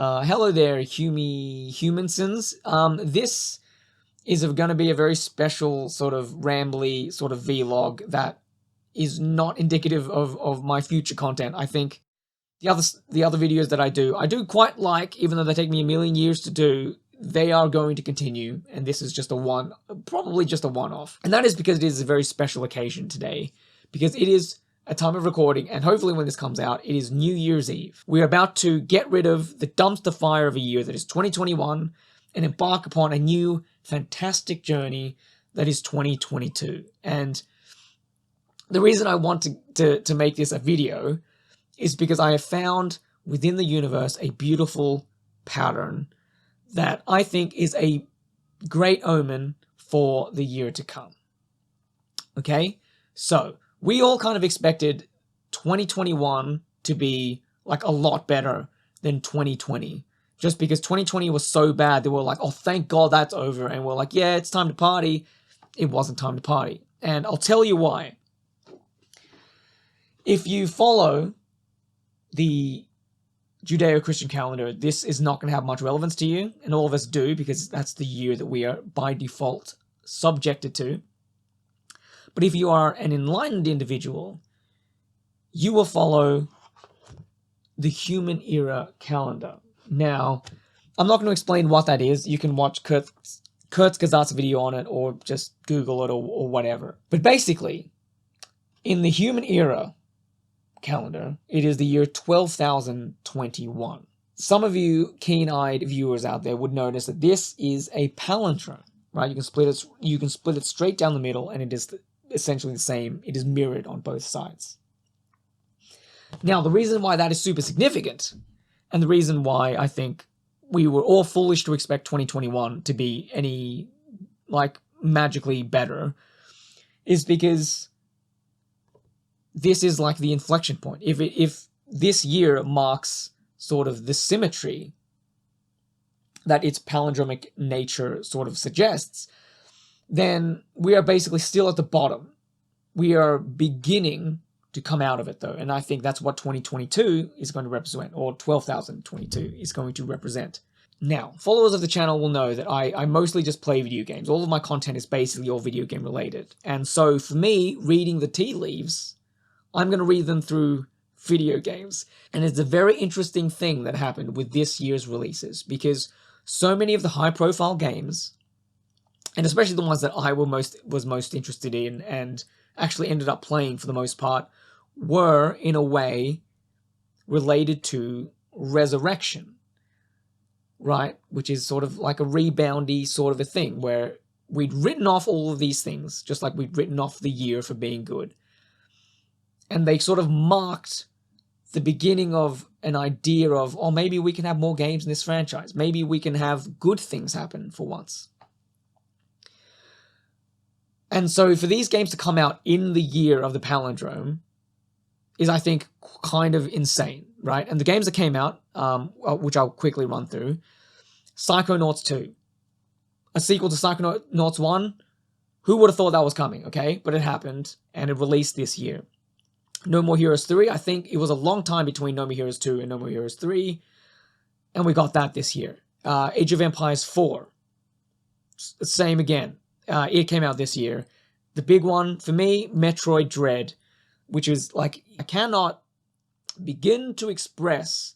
Hello there, Humansons. This is going to be a very special sort of rambly sort of vlog that is not indicative of my future content. I think the other videos that I do quite like, even though they take me a million years to do. They are going to continue, and this is just probably just a one-off. And that is because it is a very special occasion today, because it is a time of recording, and hopefully when this comes out, it is New Year's Eve. We're about to get rid of the dumpster fire of a year that is 2021 and embark upon a new, fantastic journey that is 2022. And the reason I want to make this a video is because I have found within the universe a beautiful pattern that I think is a great omen for the year to come. Okay? So, we all kind of expected 2021 to be like a lot better than 2020. Just because 2020 was so bad, they were like, oh, thank God that's over. And we're like, yeah, it's time to party. It wasn't time to party. And I'll tell you why. If you follow the Judeo-Christian calendar, this is not going to have much relevance to you, and all of us do, because that's the year that we are by default subjected to. But if you are an enlightened individual, you will follow the human era calendar. Now, I'm not going to explain what that is. You can watch Kurzgesagt's video on it, or just Google it, or whatever. But basically, in the human era calendar, it is the year 12,021. Some of you keen-eyed viewers out there would notice that this is a palindrome, right? You can split it straight down the middle, and it is essentially the same. It is mirrored on both sides. Now, the reason why that is super significant, and the reason why I think we were all foolish to expect 2021 to be any, like, magically better, is because this is like the inflection point. If this year marks sort of the symmetry that its palindromic nature sort of suggests, then we are basically still at the bottom. We are beginning to come out of it, though, and I think that's what 2022 is going to represent, or 12,022 is going to represent. Now, followers of the channel will know that I mostly just play video games. All of my content is basically all video game related, and so for me, reading the tea leaves, I'm going to read them through video games. And it's a very interesting thing that happened with this year's releases, because so many of the high-profile games, and especially the ones that I was most interested in and actually ended up playing for the most part, were, in a way, related to Resurrection, right? Which is sort of like a reboundy sort of a thing, where we'd written off all of these things, just like we'd written off the year for being good. And they sort of marked the beginning of an idea of, oh, maybe we can have more games in this franchise. Maybe we can have good things happen for once. And so for these games to come out in the year of the palindrome is, I think, kind of insane, right? And the games that came out, which I'll quickly run through, Psychonauts 2. A sequel to Psychonauts 1. Who would have thought that was coming, okay? But it happened, and it released this year. No More Heroes 3, I think it was a long time between No More Heroes 2 and No More Heroes 3, and we got that this year. Age of Empires 4, same again. It came out this year. The big one, for me, Metroid Dread, which is, like, I cannot begin to express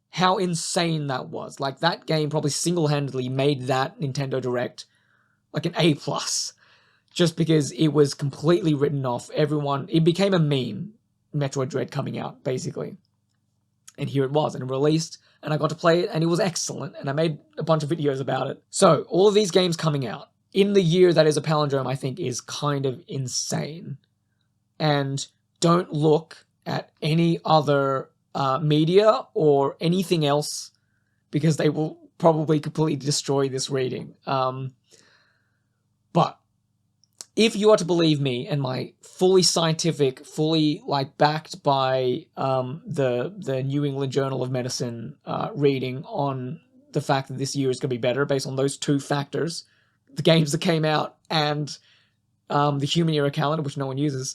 how insane that was. Like, that game probably single-handedly made that Nintendo Direct, like, an A+. Just because it was completely written off. It became a meme, Metroid Dread coming out, basically. And here it was, and it released, and I got to play it, and it was excellent, and I made a bunch of videos about it. So, all of these games coming out in the year that is a palindrome, I think, is kind of insane. And don't look at any other media or anything else, because they will probably completely destroy this reading. But if you are to believe me and my fully scientific, fully, like, backed by the New England Journal of Medicine reading on the fact that this year is going to be better based on those two factors, the games that came out and the human era calendar, which no one uses,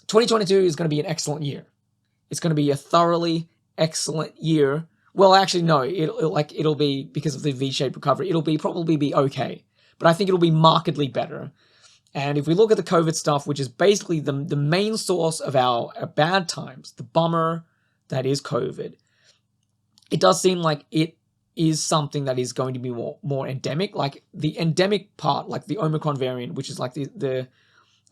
2022 is going to be an excellent year. It's going to be a thoroughly excellent year Well, actually, no. It'll be, because of the V-shaped recovery, it'll be probably be okay. But I think it'll be markedly better. And if we look at the COVID stuff, which is basically the main source of our bad times, the bummer that is COVID, it does seem like it is something that is going to be more endemic. Like the endemic part, like the Omicron variant, which is like the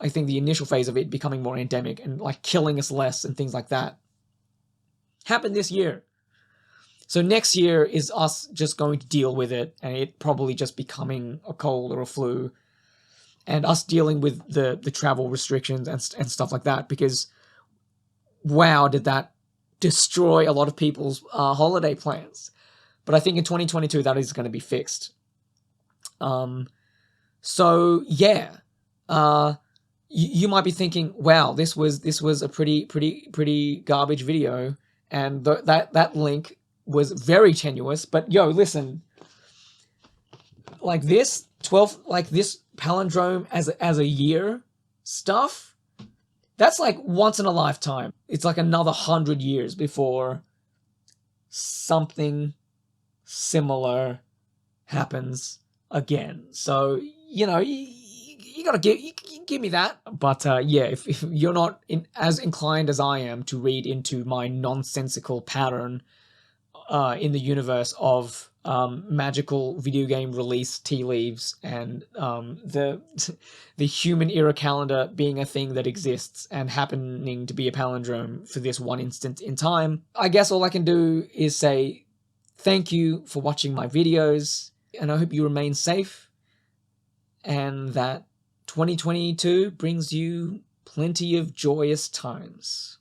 I think the initial phase of it becoming more endemic and like killing us less and things like that, happened this year. So next year is us just going to deal with it, and it probably just becoming a cold or a flu, and us dealing with the travel restrictions and stuff like that, because wow, did that destroy a lot of people's holiday plans. But I think in 2022 that is going to be fixed. So yeah, you might be thinking, wow, this was a pretty garbage video, and that link was very tenuous. But yo, listen, like this palindrome as a year stuff, that's like once in a lifetime. It's like another 100 years before something similar happens again. So, you know, you gotta give me that. But yeah, if you're not as inclined as I am to read into my nonsensical pattern in the universe of magical video game release tea leaves and the human era calendar being a thing that exists and happening to be a palindrome for this one instant in time, I guess all I can do is say thank you for watching my videos, and I hope you remain safe and that 2022 brings you plenty of joyous times.